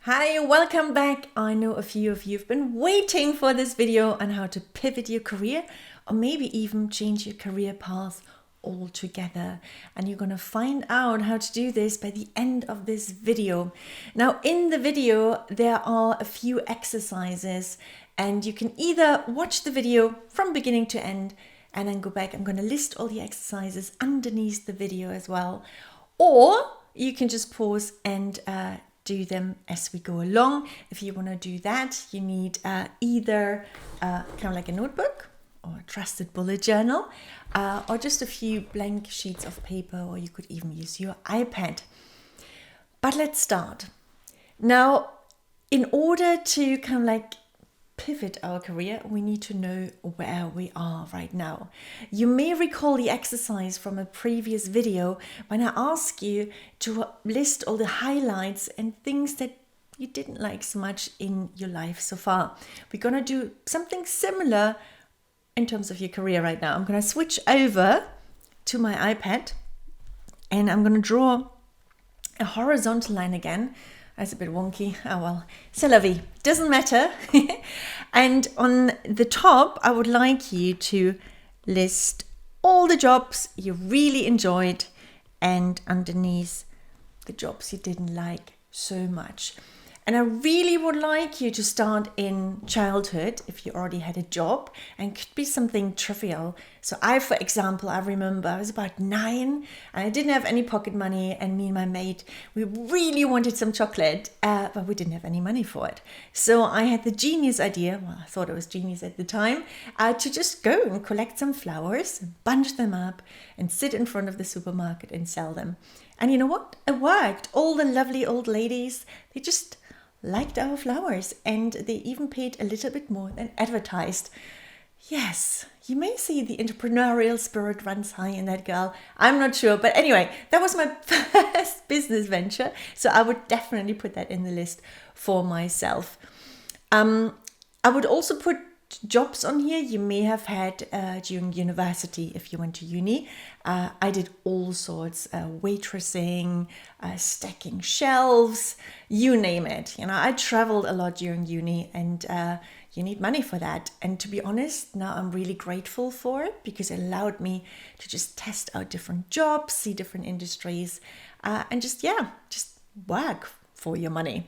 Hi, welcome back. I know a few of you have been waiting for this video on how to pivot your career or maybe even change your career path altogether. And you're going to find out how to do this by the end of this video. Now, in the video, there are a few exercises and you can either watch the video from beginning to end and then go back. I'm going to list all the exercises underneath the video as well. Or you can just pause and do them as we go along. If you want to do that, you need either kind of like a notebook or a trusted bullet journal or just a few blank sheets of paper, or you could even use your iPad. But let's start. Now, in order to kind of like pivot our career, we need to know where we are right now. You may recall the exercise from a previous video when I asked you to list all the highlights and things that you didn't like so much in your life so far. We're going to do something similar in terms of your career right now. I'm going to switch over to my iPad and I'm going to draw a horizontal line again. That's a bit wonky. Oh well, c'est la vie. Doesn't matter. And on the top, I would like you to list all the jobs you really enjoyed and underneath the jobs you didn't like so much. And I really would like you to start in childhood if you already had a job, and could be something trivial. So for example, I remember I was about 9 and I didn't have any pocket money, and me and my mate, we really wanted some chocolate, but we didn't have any money for it. So I had the genius idea, well, I thought it was genius at the time, to just go and collect some flowers, bunch them up and sit in front of the supermarket and sell them. And you know what? It worked. All the lovely old ladies, they just liked our flowers, and they even paid a little bit more than advertised. Yes, you may see the entrepreneurial spirit runs high in that girl. I'm not sure, but anyway, that was my first business venture, so I would definitely put that in the list for myself. I would also put jobs on here you may have had during university if you went to uni. I did all sorts, waitressing, stacking shelves, you name it. You know, I traveled a lot during uni, and you need money for that. And to be honest, now I'm really grateful for it because it allowed me to just test out different jobs, see different industries, and just work for your money.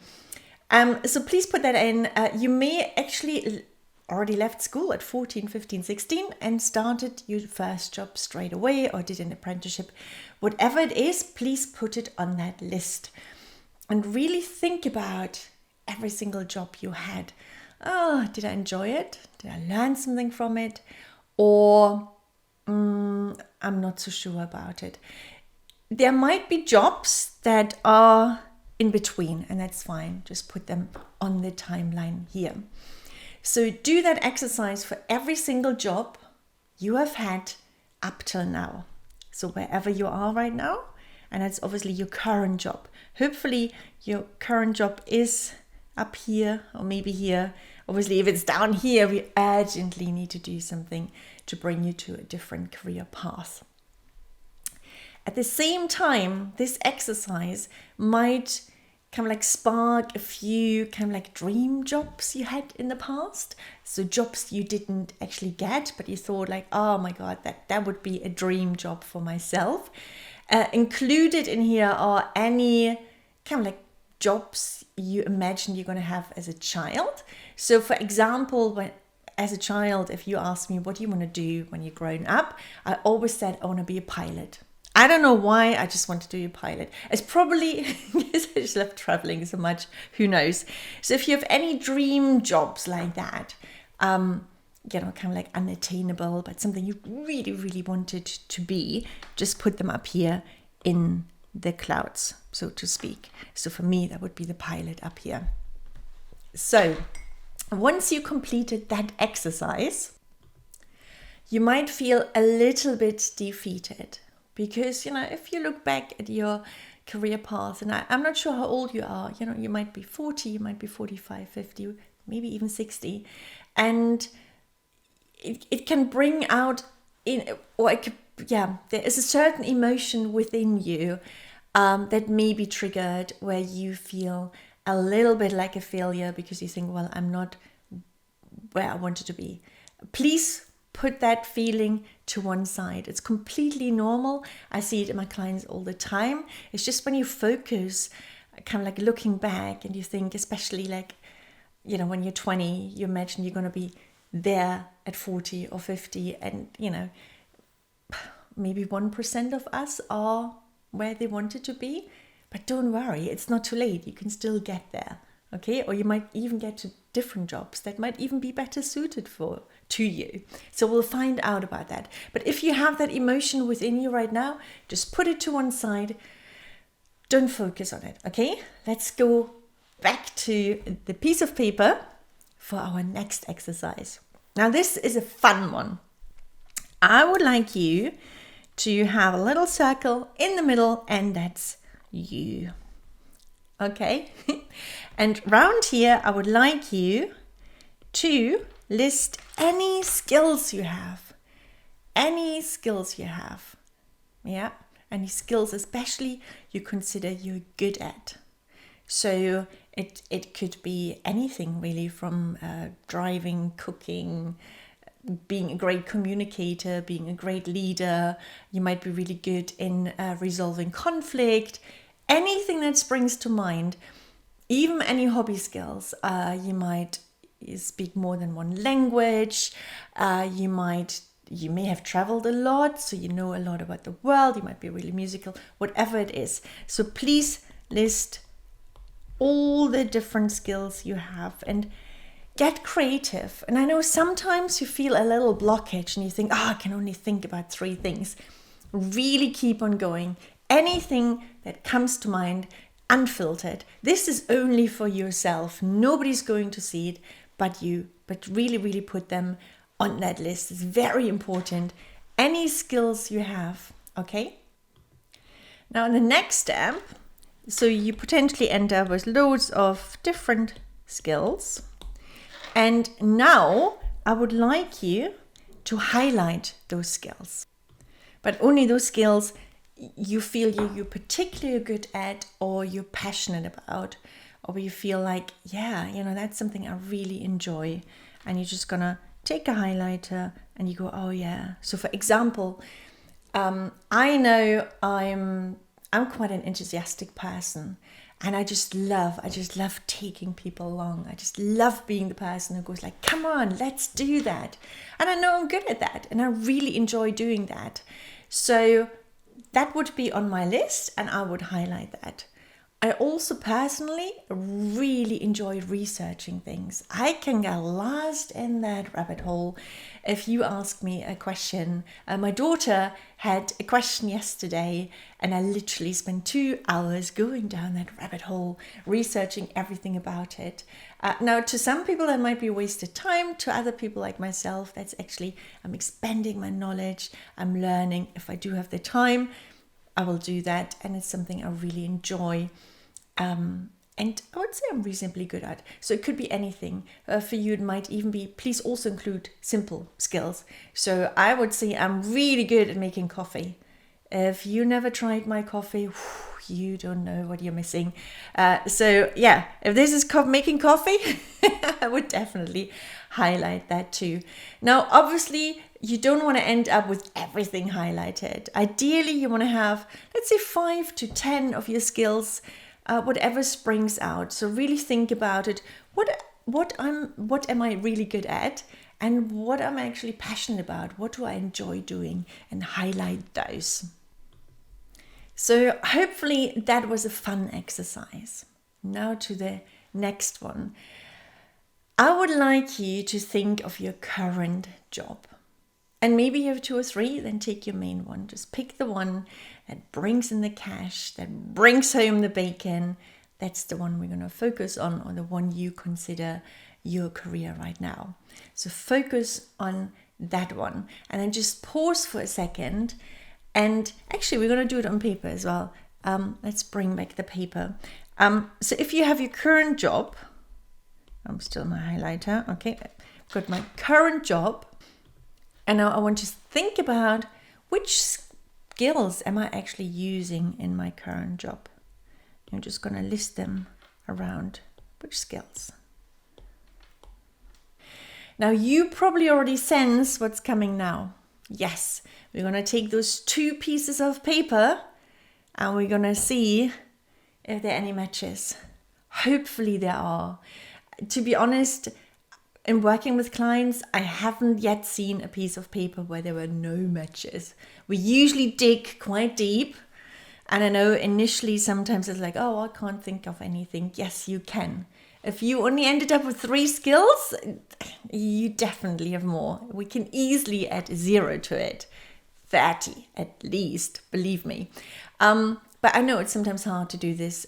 So please put that in. You may actually already left school at 14, 15, 16 and started your first job straight away, or did an apprenticeship. Whatever it is, please put it on that list and really think about every single job you had. Oh, did I enjoy it? Did I learn something from it? Or I'm not so sure about it. There might be jobs that are in between, and that's fine. Just put them on the timeline here. So do that exercise for every single job you have had up till now. So wherever you are right now, and that's obviously your current job. Hopefully your current job is up here or maybe here. Obviously, if it's down here, we urgently need to do something to bring you to a different career path. At the same time, this exercise might kind of like spark a few kind of like dream jobs you had in the past. So jobs you didn't actually get, but you thought like, oh my God, that would be a dream job for myself. Included in here are any kind of like jobs you imagine you're going to have as a child. So for example, as a child, if you ask me, what do you want to do when you're grown up? I always said, I want to be a pilot. I don't know why, I just want to do a pilot. It's probably because I just love traveling so much, who knows. So if you have any dream jobs like that, kind of like unattainable, but something you really, really wanted to be, just put them up here in the clouds, so to speak. So for me, that would be the pilot up here. So once you completed that exercise, you might feel a little bit defeated. Because, you know, if you look back at your career path, and I'm not sure how old you are, you know, you might be 40, you might be 45, 50, maybe even 60. And it can bring out, there is a certain emotion within you that may be triggered where you feel a little bit like a failure because you think, well, I'm not where I wanted to be. Please put that feeling to one side. It's completely normal. I see it in my clients all the time. It's just when you focus, kind of like looking back, and you think, especially like, you know, when you're 20, you imagine you're going to be there at 40 or 50, and, you know, maybe 1% of us are where they wanted to be. But don't worry, it's not too late. You can still get there, okay? Or you might even get to different jobs that might even be better suited to you. So we'll find out about that. But if you have that emotion within you right now, just put it to one side. Don't focus on it, okay? Let's go back to the piece of paper for our next exercise. Now, this is a fun one. I would like you to have a little circle in the middle, and that's you. Okay? And round here, I would like you to list any skills you have. Any skills you have. Yeah? Any skills, especially you consider you're good at. So it could be anything really, from driving, cooking, being a great communicator, being a great leader. You might be really good in resolving conflict. Anything that springs to mind, even any hobby skills. You might speak more than one language. You may have traveled a lot, so you know a lot about the world. You might be really musical, whatever it is. So please list all the different skills you have and get creative. And I know sometimes you feel a little blockage and you think, I can only think about 3 things. Really keep on going. Anything that comes to mind, unfiltered. This is only for yourself. Nobody's going to see it but you. But really, really put them on that list. It's very important. Any skills you have, okay? Now, in the next step, so you potentially end up with loads of different skills. And now I would like you to highlight those skills. But only those skills you feel you're particularly good at, or you're passionate about, or you feel like, yeah, you know, that's something I really enjoy. And you're just gonna take a highlighter and you go, oh yeah. So for example, I know I'm quite an enthusiastic person, and I just love taking people along. I just love being the person who goes like, come on, let's do that. And I know I'm good at that, and I really enjoy doing that. So that would be on my list, and I would highlight that. I also personally really enjoy researching things. I can get lost in that rabbit hole. If you ask me a question, my daughter had a question yesterday, and I literally spent 2 hours going down that rabbit hole, researching everything about it. Now, to some people that might be wasted time. To other people like myself, that's actually, I'm expanding my knowledge. I'm learning. If I do have the time, I will do that, and it's something I really enjoy. And I would say I'm reasonably good at. So it could be anything. For you, it might even be, please also include simple skills. So I would say I'm really good at making coffee. If you never tried my coffee, you don't know what you're missing. So yeah, if this is making coffee, I would definitely highlight that too. Now, obviously, you don't want to end up with everything highlighted. Ideally, you want to have, let's say, 5 to 10 of your skills, whatever springs out. So really think about it. What am I really good at, and what am I actually passionate about? What do I enjoy doing? And highlight those. So hopefully that was a fun exercise. Now to the next one. I would like you to think of your current job. And maybe you have 2 or 3, then take your main one. Just pick the one that brings in the cash, that brings home the bacon. That's the one we're going to focus on, or the one you consider your career right now. So focus on that one. And then just pause for a second. And actually, we're going to do it on paper as well. Let's bring back the paper. So if you have your current job, I'm still my highlighter. Okay, I've got my current job. And now I want you to think about which skills am I actually using in my current job. I'm just going to list them around which skills. Now you probably already sense what's coming now. Yes, we're going to take those 2 pieces of paper and we're going to see if there are any matches. Hopefully there are. To be honest, in working with clients, I haven't yet seen a piece of paper where there were no matches. We usually dig quite deep. And I know initially sometimes it's like, oh, I can't think of anything. Yes, you can. If you only ended up with 3 skills, you definitely have more. We can easily add 0 to it. 30 at least, believe me. But I know it's sometimes hard to do this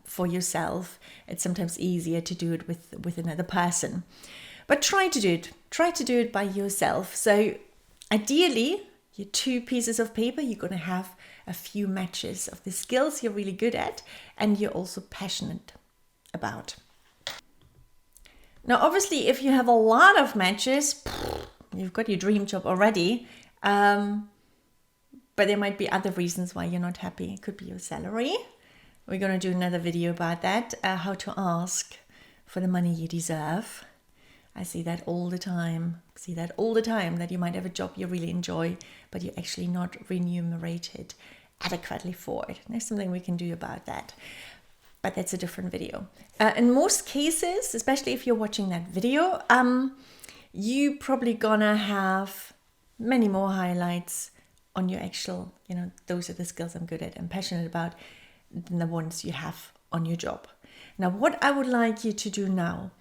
for yourself. It's sometimes easier to do it with another person. But try to do it. Try to do it by yourself. So ideally, your 2 pieces of paper, you're going to have a few matches of the skills you're really good at and you're also passionate about. Now, obviously, if you have a lot of matches, you've got your dream job already. But there might be other reasons why you're not happy. It could be your salary. We're going to do another video about that, how to ask for the money you deserve. I see that all the time. That you might have a job you really enjoy, but you're actually not remunerated adequately for it. There's something we can do about that. But that's a different video. In most cases, especially if you're watching that video, you probably gonna have many more highlights on your actual, those are the skills I'm good at and passionate about than the ones you have on your job. Now, what I would like you to do now,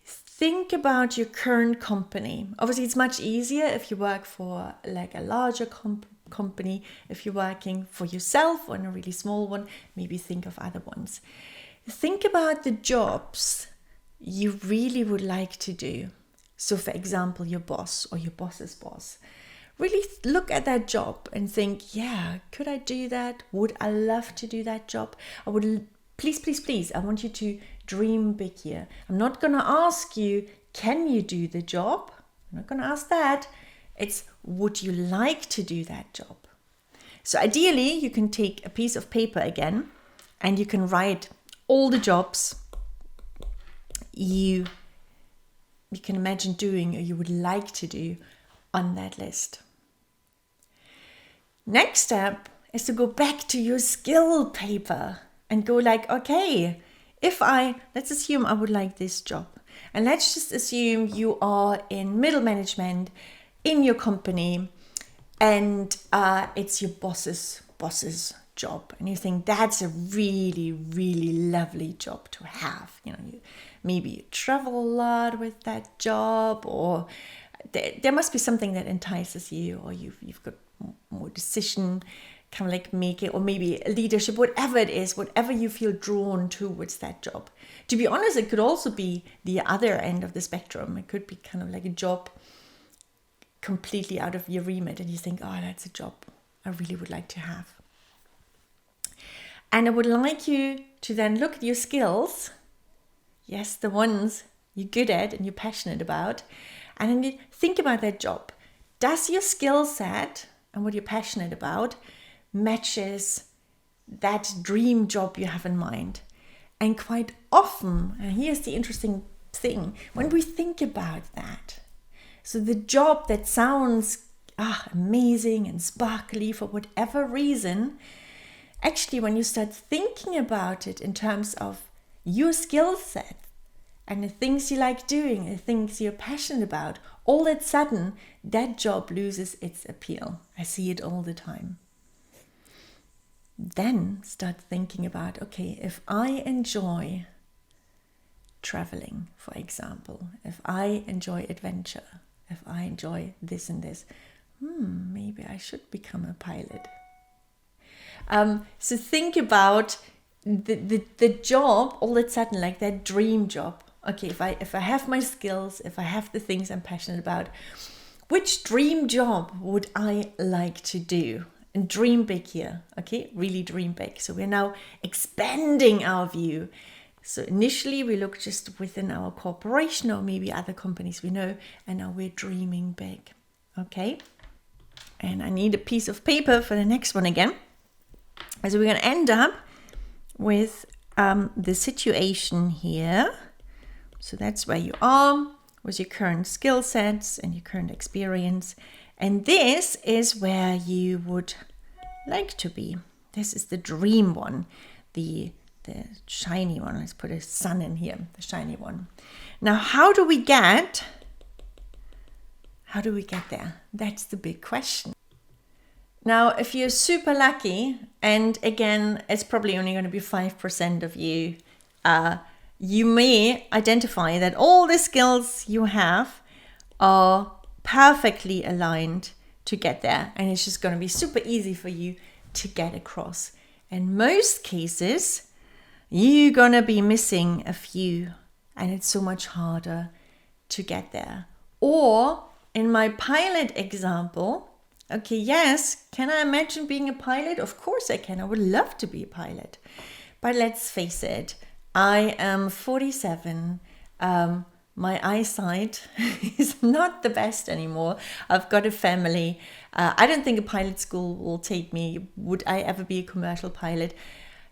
think about your current company. Obviously, it's much easier if you work for like a larger company. If you're working for yourself or in a really small one, maybe think of other ones. Think about the jobs you really would like to do. So, for example, your boss or your boss's boss. Really look at that job and think, yeah, could I do that? Would I love to do that job? I would, please, I want you to dream big here. I'm not going to ask you, can you do the job? I'm not going to ask that. It's, would you like to do that job? So ideally, you can take a piece of paper again and you can write all the jobs you can imagine doing or you would like to do on that list. Next step is to go back to your skill paper and go like, okay, let's assume I would like this job. And let's just assume you are in middle management in your company and it's your boss's job. And you think that's a really, really lovely job to have. Maybe you travel a lot with that job, or there must be something that entices you, or you've got more decision kind of like making, or maybe leadership, whatever it is, whatever you feel drawn towards that job. To be honest, it could also be the other end of the spectrum. It could be kind of like a job completely out of your remit and you think, oh, that's a job I really would like to have. And I would like you to then look at your skills, yes, the ones you're good at and you're passionate about, and then you think about that job. Does your skill set and what you're passionate about matches that dream job you have in mind? And quite often, and here's the interesting thing, when we think about that, so the job that sounds amazing and sparkly for whatever reason, actually when you start thinking about it in terms of your skill set and the things you like doing, the things you're passionate about, all of a sudden that job loses its appeal. I see it all the time. Then start thinking about, okay, if I enjoy traveling, for example, if I enjoy adventure, if I enjoy this and this, maybe I should become a pilot. So think about the job all of a sudden, like that dream job. Okay, if I have my skills, if I have the things I'm passionate about, which dream job would I like to do? And dream big here, okay? Really dream big. So we're now expanding our view. So initially we looked just within our corporation or maybe other companies we know, and now we're dreaming big, okay? And I need a piece of paper for the next one again. So we're going to end up with the situation here. So that's where you are with your current skill sets and your current experience. And this is where you would like to be. This is the dream one, the shiny one. Let's put a sun in here, the shiny one. Now, how do we get there? That's the big question. Now, if you're super lucky, and again, it's probably only going to be 5% of you, you may identify that all the skills you have are perfectly aligned to get there. And it's just going to be super easy for you to get across. In most cases, you're going to be missing a few, and it's so much harder to get there. Or in my pilot example, okay, yes, can I imagine being a pilot? Of course I can. I would love to be a pilot. But let's face it, I am 47. My eyesight is not the best anymore. I've got a family. I don't think a pilot school will take me. Would I ever be a commercial pilot?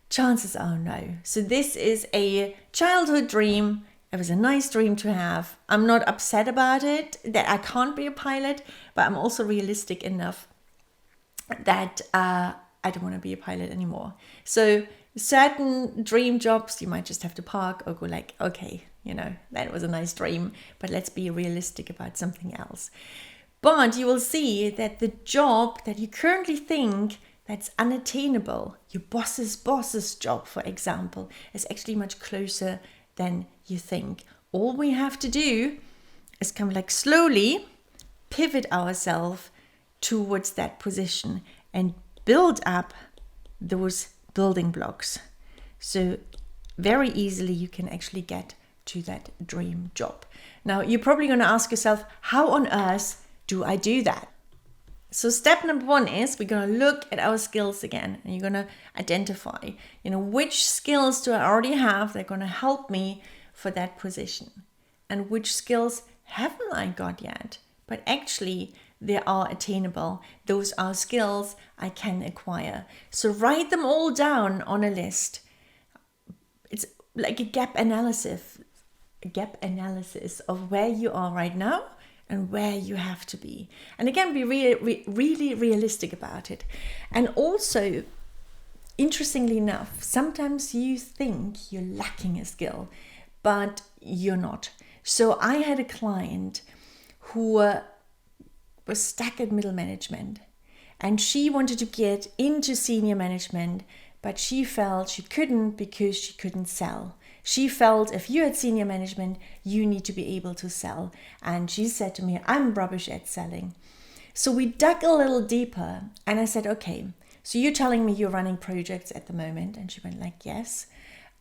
Chances are no. So this is a childhood dream. It was a nice dream to have. I'm not upset about it, that I can't be a pilot, but I'm also realistic enough that I don't want to be a pilot anymore. So certain dream jobs, you might just have to park or go like, okay, that was a nice dream, but let's be realistic about something else. But you will see that the job that you currently think that's unattainable, your boss's job, for example, is actually much closer than you think. All we have to do is kind of like slowly pivot ourselves towards that position and build up those building blocks. So very easily you can actually get to that dream job. Now you're probably going to ask yourself, how on earth do I do that? So step number one is we're going to look at our skills again, and you're going to identify, which skills do I already have that are going to help me for that position, and which skills haven't I got yet, but actually they are attainable. Those are skills I can acquire. So write them all down on a list. It's like a gap analysis of where you are right now and where you have to be. And again, be really realistic about it. And also, interestingly enough, sometimes you think you're lacking a skill, but you're not. So I had a client who was stuck at middle management, and she wanted to get into senior management, but she felt she couldn't because she couldn't sell. She felt if you're at senior management, you need to be able to sell. And she said to me, I'm rubbish at selling. So we dug a little deeper, and I said, okay, so you're telling me you're running projects at the moment? And she went like, yes.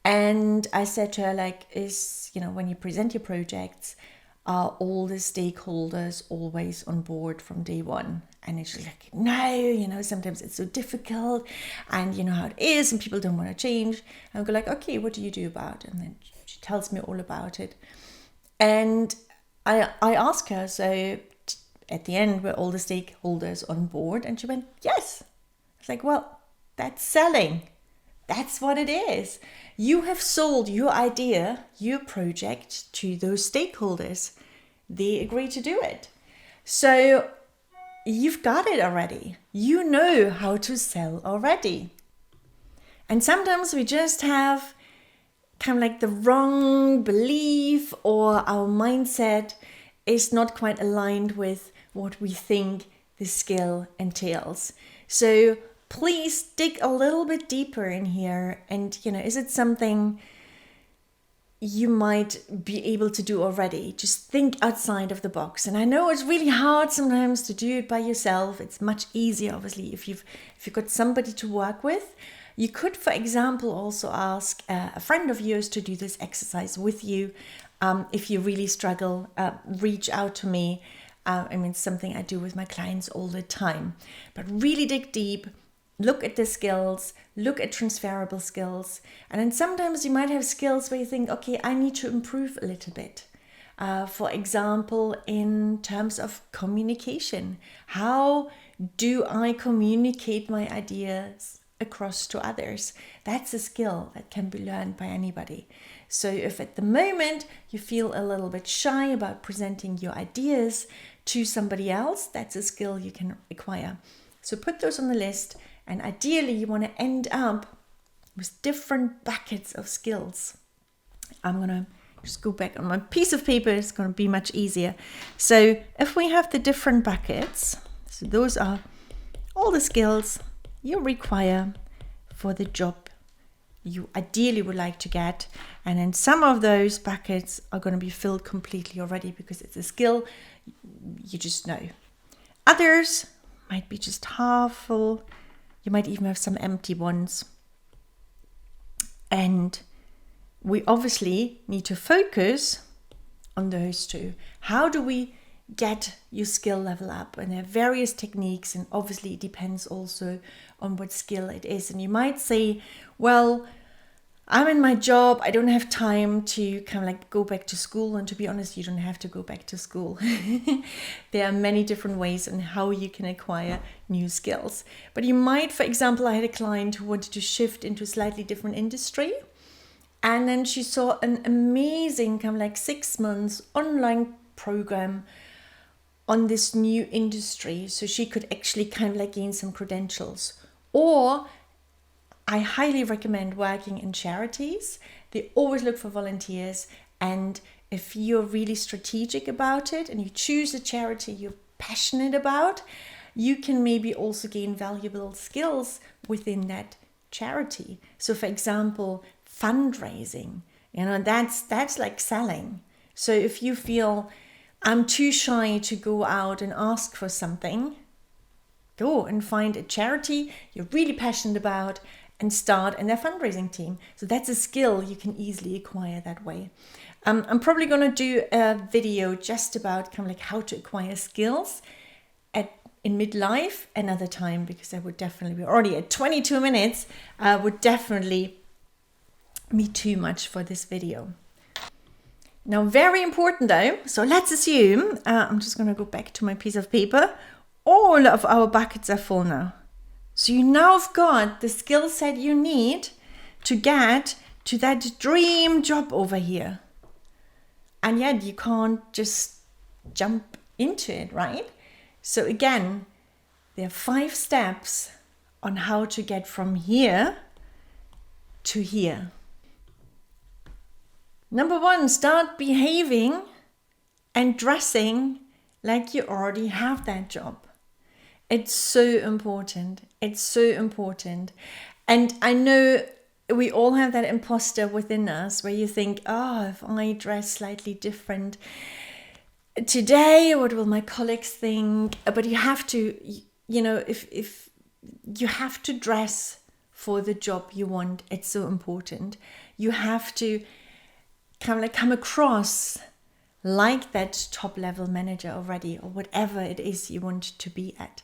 And I said to her, like, when you present your projects, are all the stakeholders always on board from day one? And she's like, no, sometimes it's so difficult, and you know how it is, and people don't want to change. And I go like, okay, what do you do about it? And then she tells me all about it. And I ask her, so at the end, were all the stakeholders on board? And she went, yes. I was like, well, that's selling. That's what it is. You have sold your idea, your project to those stakeholders. They agree to do it. So you've got it already. You know how to sell already. And sometimes we just have kind of like the wrong belief, or our mindset is not quite aligned with what we think the skill entails. So please dig a little bit deeper in here, and is it something you might be able to do already? Just think outside of the box. And I know it's really hard sometimes to do it by yourself. It's much easier, obviously, if you've got somebody to work with. You could, for example, also ask a friend of yours to do this exercise with you. If you really struggle, reach out to me. It's something I do with my clients all the time. But really dig deep. Look at the skills, look at transferable skills. And then sometimes you might have skills where you think, okay, I need to improve a little bit. For example, in terms of communication, how do I communicate my ideas across to others. That's a skill that can be learned by anybody. So if at the moment you feel a little bit shy about presenting your ideas to somebody else, that's a skill you can acquire. So put those on the list, and ideally you want to end up with different buckets of skills. I'm going to just go back on my piece of paper. It's going to be much easier. So if we have the different buckets, so those are all the skills you require for the job you ideally would like to get. And then some of those buckets are going to be filled completely already because it's a skill you just know. Others might be just half full. You might even have some empty ones. And we obviously need to focus on those two. How do we get your skill level up? And there are various techniques, and obviously it depends also on what skill it is. And you might say, well, I'm in my job, I don't have time to kind of like go back to school. And to be honest, you don't have to go back to school. There are many different ways on how you can acquire new skills. But you might, for example, I had a client who wanted to shift into a slightly different industry. And then she saw an amazing kind of like 6 months online program on this new industry. So she could actually kind of like gain some credentials. Or I highly recommend working in charities. They always look for volunteers. And if you're really strategic about it and you choose a charity you're passionate about, you can maybe also gain valuable skills within that charity. So for example, fundraising, that's like selling. So if you feel I'm too shy to go out and ask for something, go and find a charity you're really passionate about and start in their fundraising team. So that's a skill you can easily acquire that way. I'm probably going to do a video just about kind of like how to acquire skills in midlife another time, because I would definitely be already at 22 minutes, would definitely be too much for this video. Now, very important though, so let's assume, I'm just going to go back to my piece of paper, all of our buckets are full now. So you now have got the skill set you need to get to that dream job over here. And yet you can't just jump into it, right? So again, there are 5 steps on how to get from here to here. Number 1, start behaving and dressing like you already have that job. It's so important. It's so important. And I know we all have that imposter within us where you think, if I dress slightly different today, what will my colleagues think? But you have to, if you have to dress for the job you want, it's so important. You have to come across like that top level manager already, or whatever it is you want to be at.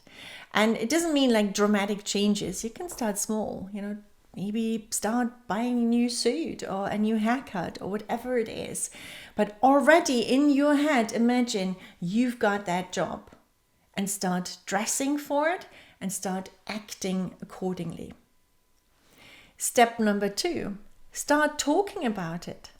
And it doesn't mean like dramatic changes. You can start small, maybe start buying a new suit or a new haircut or whatever it is. But already in your head, imagine you've got that job and start dressing for it and start acting accordingly. Step number 2, start talking about it.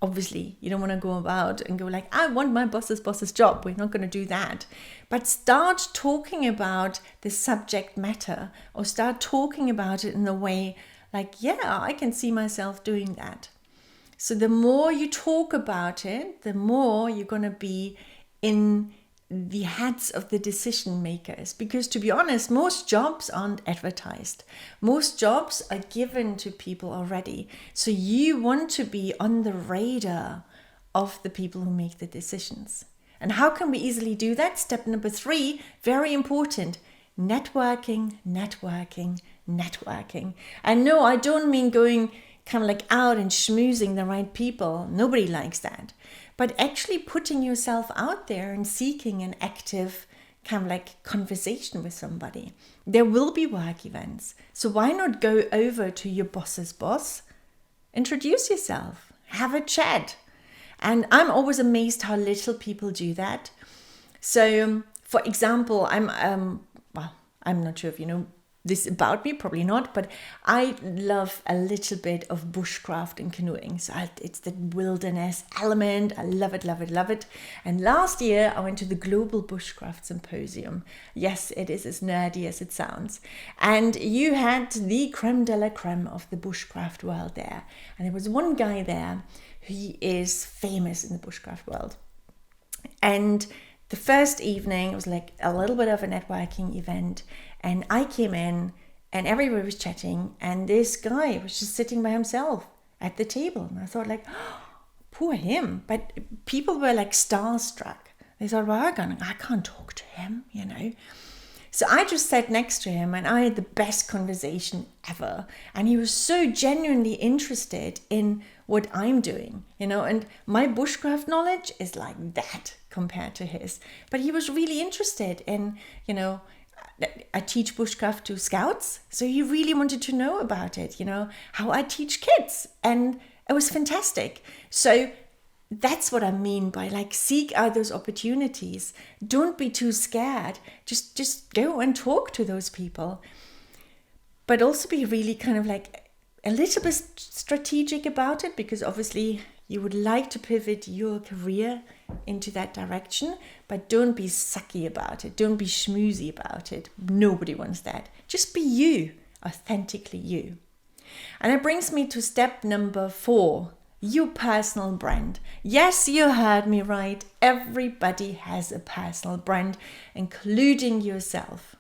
Obviously, you don't want to go about and go like, I want my boss's job. We're not going to do that. But start talking about the subject matter, or start talking about it in a way like, yeah, I can see myself doing that. So the more you talk about it, the more you're going to be in the heads of the decision makers. Because to be honest, most jobs aren't advertised. Most jobs are given to people already. So you want to be on the radar of the people who make the decisions. And how can we easily do that? Step number 3, very important. Networking, networking, networking. And no, I don't mean going kind of like out and schmoozing the right people. Nobody likes that. But actually putting yourself out there and seeking an active kind of like conversation with somebody. There will be work events. So why not go over to your boss's boss, introduce yourself, have a chat. And I'm always amazed how little people do that. So for example, I'm not sure if you know this about me? Probably not, but I love a little bit of bushcraft and canoeing. So it's the wilderness element. I love it, love it, love it. And last year I went to the Global Bushcraft Symposium. Yes, it is as nerdy as it sounds. And you had the creme de la creme of the bushcraft world there. And there was one guy there who is famous in the bushcraft world. And the first evening, it was like a little bit of a networking event. And I came in and everybody was chatting. And this guy was just sitting by himself at the table. And I thought like, oh, poor him. But people were like starstruck. They thought, well, I can't talk to him, you know. So I just sat next to him and I had the best conversation ever. And he was so genuinely interested in what I'm doing, you know, and my bushcraft knowledge is like that compared to his. But he was really interested in, you know, I teach bushcraft to scouts. So he really wanted to know about it, you know, how I teach kids. And it was fantastic. So that's what I mean by like seek out those opportunities. Don't be too scared. Just go and talk to those people. But also be really kind of like a little bit strategic about it, because obviously you would like to pivot your career into that direction, but don't be sucky about it. Don't be schmoozy about it. Nobody wants that. Just be you, authentically you. And that brings me to step number 4. Your personal brand. Yes, you heard me right. Everybody has a personal brand, including yourself.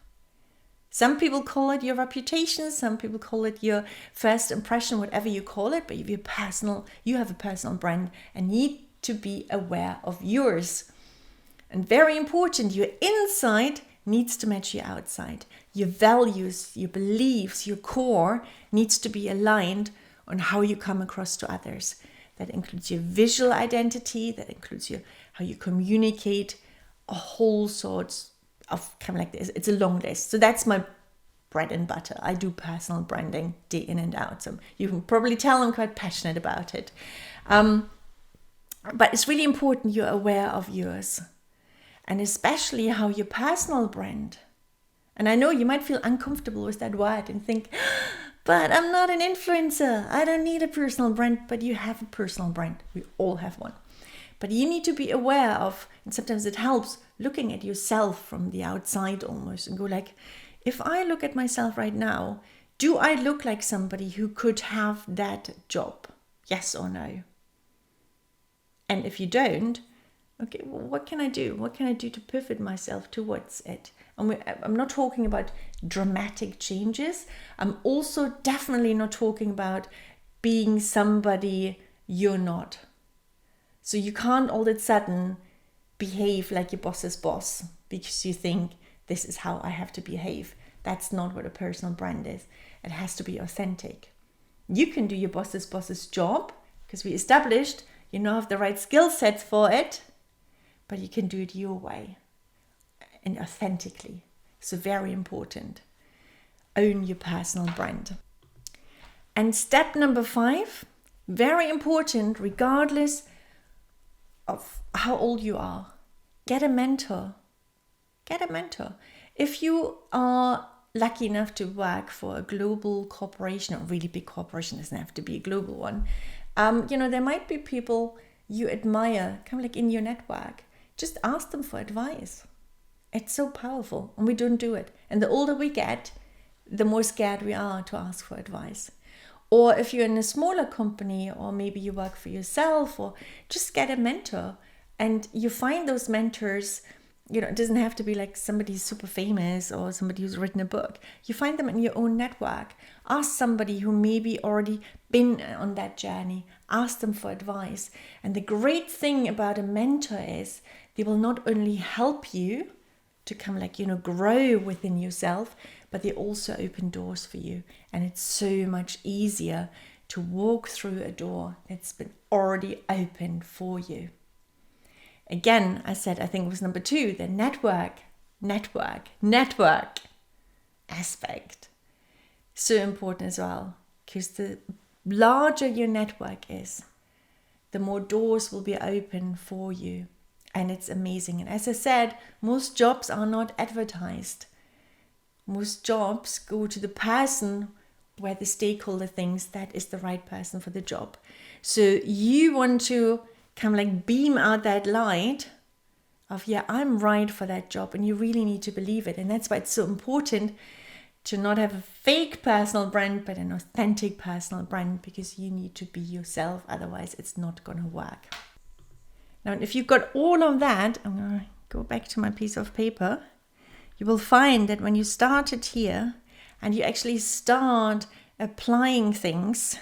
Some people call it your reputation. Some people call it your first impression, whatever you call it. But you have a personal brand and need to be aware of yours. And very important, your inside needs to match your outside. Your values, your beliefs, your core needs to be aligned on how you come across to others. That includes your visual identity, that includes how you communicate, a whole sorts of kind of like this. It's a long list. So that's my bread and butter. I do personal branding day in and out. So you can probably tell I'm quite passionate about it. But it's really important you're aware of yours, and especially how your personal brand. And I know you might feel uncomfortable with that word and think, but I'm not an influencer. I don't need a personal brand. But you have a personal brand. We all have one. But you need to be aware of, and sometimes it helps, looking at yourself from the outside almost and go like, if I look at myself right now, do I look like somebody who could have that job? Yes or no? And if you don't, okay, well, what can I do? What can I do to pivot myself towards it? And I'm not talking about dramatic changes. I'm also definitely not talking about being somebody you're not. So you can't all of a sudden behave like your boss's boss because you think this is how I have to behave. That's not what a personal brand is. It has to be authentic. You can do your boss's job because we established you now have the right skill sets for it, but you can do it your way and authentically. So very important. Own your personal brand. And step number 5, very important, regardless of how old you are, get a mentor. Get a mentor. If you are lucky enough to work for a global corporation, a really big corporation, doesn't have to be a global one, there might be people you admire, kind of like in your network. Just ask them for advice. It's so powerful, and we don't do it. And the older we get, the more scared we are to ask for advice. Or if you're in a smaller company, or maybe you work for yourself, or just get a mentor. And you find those mentors, it doesn't have to be like somebody super famous or somebody who's written a book. You find them in your own network. Ask somebody who maybe already been on that journey. Ask them for advice. And the great thing about a mentor is they will not only help you to come grow within yourself, but they also open doors for you. And it's so much easier to walk through a door that's been already opened for you. Again, I said, I think it was number 2, the network aspect. So important as well, because the larger your network is, the more doors will be open for you. And it's amazing. And as I said, most jobs are not advertised. most jobs go to the person where the stakeholder thinks that is the right person for the job. So you want to kind of like beam out that light of, yeah, I'm right for that job, and you really need to believe it. And that's why it's so important to not have a fake personal brand, but an authentic personal brand, because you need to be yourself. Otherwise, it's not going to work. Now, if you've got all of that, I'm going to go back to my piece of paper. You will find that when you started here and you actually start applying things,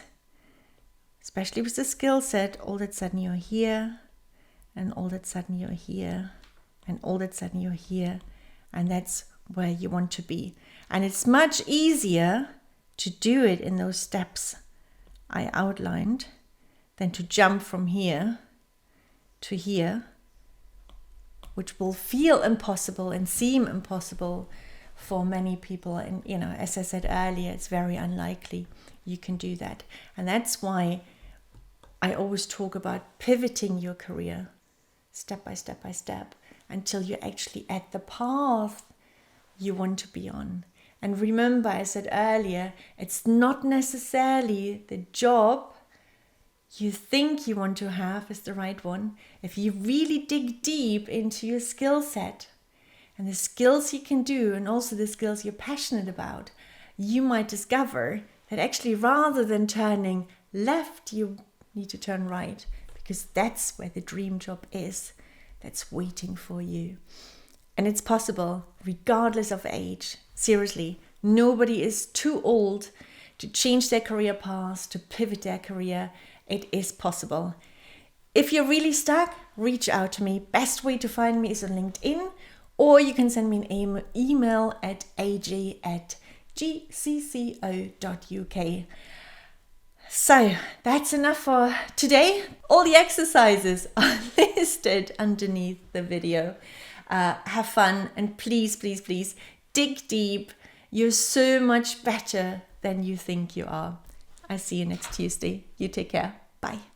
especially with the skill set, all of a sudden you're here, and all of a sudden you're here, and all of a sudden you're here, and that's where you want to be. And it's much easier to do it in those steps I outlined than to jump from here to here, which will feel impossible and seem impossible for many people. And, you know, as I said earlier, it's very unlikely you can do that. And that's why I always talk about pivoting your career step by step by step until you're actually at the path you want to be on. And remember, I said earlier, it's not necessarily the job you think you want to have is the right one. If you really dig deep into your skill set and the skills you can do, and also the skills you're passionate about, you might discover that actually rather than turning left, you need to turn right, because that's where the dream job is, that's waiting for you. And it's possible regardless of age. Seriously, nobody is too old to change their career path, to pivot their career. It is possible. If you're really stuck, reach out to me. Best way to find me is on LinkedIn, or you can send me an email at aj@gcco.uk. So that's enough for today. All the exercises are listed underneath the video. Have fun, and please, please, please dig deep. You're so much better than you think you are. I see you next Tuesday. You take care. Bye.